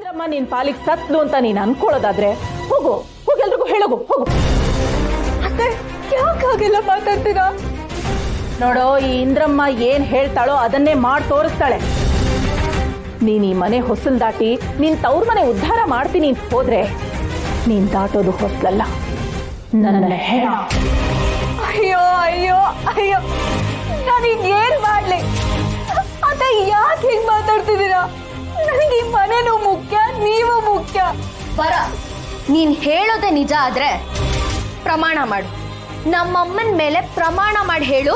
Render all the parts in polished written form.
ಇಂದ್ರಮ್ಮ ನಿನ್ ಪಾಲಿಗೆ ಸತ್ಲು ಅಂತ ನೀನ್ ಅನ್ಕೊಳ್ಳೋದಾದ್ರೆ ಹೋಗು, ಹೋಗಿ ಎಲ್ರಿಗೂ ಹೇಳೋಗು, ಹೋಗು. ಅತ್ತೆ ಯಾಕೆ ಹಾಗೆಲ್ಲ ಮಾತಾಡ್ತೀರಾ? ನೋಡೋ, ಈ ಇಂದ್ರಮ್ಮ ಏನ್ ಹೇಳ್ತಾಳೋ ಅದನ್ನೇ ಮಾಡಿ ತೋರಿಸ್ತಾಳೆ. ನೀನ್ ಈ ಮನೆ ಹೊಸಲ್ ದಾಟಿ ನೀನ್ ತವ್ರ ಮನೆ ಉದ್ಧಾರ ಮಾಡ್ತೀನಿ ಅಂತ ಹೋದ್ರೆ ನೀನ್ ದಾಟೋದು ಹೊಸಲಲ್ಲ, ನನ್ನ ಹೆಣ. ಅಯ್ಯೋ ಅಯ್ಯೋ ಅಯ್ಯೋ, ನಾನೀಗ ಏನ್ ಮಾಡ್ಲಿ? ಅತ್ತ ಯಾಕೆ ಹಿಂಗ್ ಮಾತಾಡ್ತಿದ್ದೀರಾ? ನನಗೆ ಈ ಮನೆನೂ ಮುಖ್ಯ, ನೀವು ಮುಖ್ಯ. ಬರ, ನೀನ್ ಹೇಳೋದೇ ನಿಜ ಆದ್ರೆ ಪ್ರಮಾಣ ಮಾಡು. ನಮ್ಮಮ್ಮನ ಮೇಲೆ ಪ್ರಮಾಣ ಮಾಡಿ ಹೇಳು,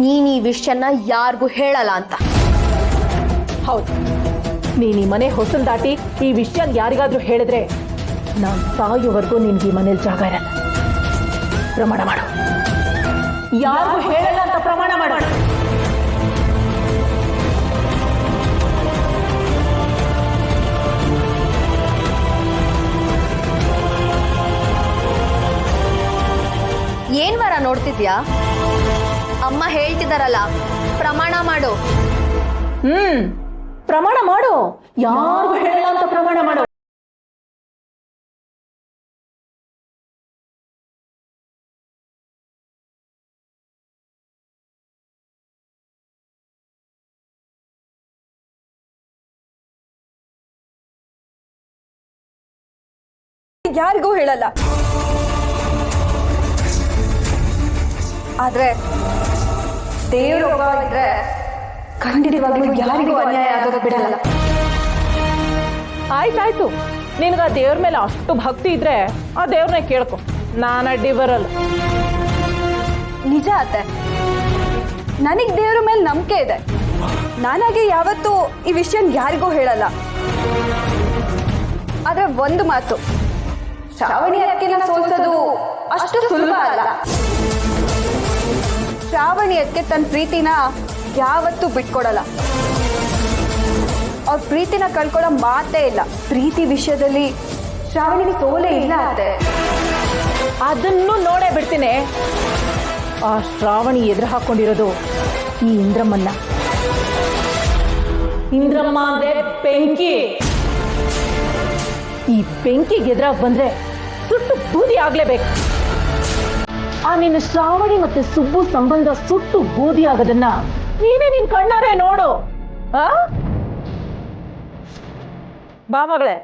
ನೀನ್ ಈ ವಿಷಯನ ಯಾರಿಗೂ ಹೇಳಲ್ಲ ಅಂತ. ಹೌದು, ನೀನ್ ಈ ಮನೆ ಹೊಸಲ್ ದಾಟಿ ಈ ವಿಷಯ ಯಾರಿಗಾದ್ರೂ ಹೇಳಿದ್ರೆ ನಾನ್ ಸಾಯೋವರೆಗೂ ನಿನ್ಗೆ ಈ ಮನೇಲಿ ಜಾಗ ಇರಲ್ಲ. ಪ್ರಮಾಣ ಮಾಡು. ಯಾರಿಗೂ ಹೇಳಲ್ಲ ಅಂತ ಪ್ರಮಾಣ ಮಾಡು. ಏನ್ ವರ ನೋಡ್ತಿದ್ಯಾ? ಅಮ್ಮ ಹೇಳ್ತಿದಾರಲ್ಲ, ಪ್ರಮಾಣ ಮಾಡು. ಪ್ರಮಾಣ ಮಾಡು. ಯಾರಿಗೂ ಹೇಳಲ್ಲ ಅಂತ ಪ್ರಮಾಣ ಮಾಡು. ಯಾರಿಗೂ ಹೇಳಲ್ಲ. ಆದ್ರೆ ದೇವ್ರೊಬ್ಬ ಇದ್ರೆ ಖಂಡಿತವಾಗ್ಲೂ ಯಾರಿಗೂ ಅನ್ಯಾಯ ಆಗೋದು ಬಿಡಲ್ಲ. ಆಯ್ತಾಯ್ತು, ನಿನ್ಗ ಆ ದೇವ್ರ ಮೇಲೆ ಅಷ್ಟು ಭಕ್ತಿ ಇದ್ರೆ ಆ ದೇವ್ರನ್ನ ಕೇಳ್ಕೊ, ನಾನು ಅಡ್ಡಿ ಬರಲ್ಲ. ನಿಜ ಅತ್ತೆ, ನನಗ್ ದೇವ್ರ ಮೇಲೆ ನಂಬಿಕೆ ಇದೆ. ನಾನಾಗೆ ಯಾವತ್ತೂ ಈ ವಿಷಯ ಯಾರಿಗೂ ಹೇಳಲ್ಲ. ಆದ್ರೆ ಒಂದು ಮಾತು, ಶ್ರಾವಣಿ ಅಕ್ಕಿನ ಸೋಲ್ಸೋದು ಅಷ್ಟು ಸುಲಭ ಅಲ್ಲ. ಶ್ರಾವಣಿ ಅಕ್ಕೆ ತನ್ನ ಪ್ರೀತಿನ ಯಾವತ್ತೂ ಬಿಟ್ಕೊಡಲ್ಲ. ಅವ್ರ ಪ್ರೀತಿನ ಕಳ್ಕೊಳ್ಳೋ ಮಾತೇ ಇಲ್ಲ. ಪ್ರೀತಿ ವಿಷಯದಲ್ಲಿ ಶ್ರಾವಣಿಗೆ ಸೋಲೇ ಇಲ್ಲ ಅತ್ತೆ. ಅದನ್ನು ನೋಡೇ ಬಿಡ್ತೀನಿ. ಆ ಶ್ರಾವಣಿ ಎದುರು ಹಾಕೊಂಡಿರೋದು ಈ ಇಂದ್ರಮ್ಮನ್ನ. ಇಂದ್ರಮ್ಮ ಅಂದ್ರೆ ಬೆಂಕಿ. ಈ ಬೆಂಕಿಗೆ ಎದುರಾಗಿ ಬಂದ್ರೆ ಸುಟ್ಟು ಬೂದಿ ಆಗ್ಲೇಬೇಕು. ಆ ನಿನ್ನ ಶ್ರಾವಣಿ ಮತ್ತೆ ಸುಬ್ಬು ಸಂಬಂಧ ಸುಟ್ಟು ಬೂದಿ ಆಗೋದನ್ನ ನೀನೇ ನಿನ್ ಕಣ್ಣಾರೆ ನೋಡು. ಬಾ ಮಗಳೇ.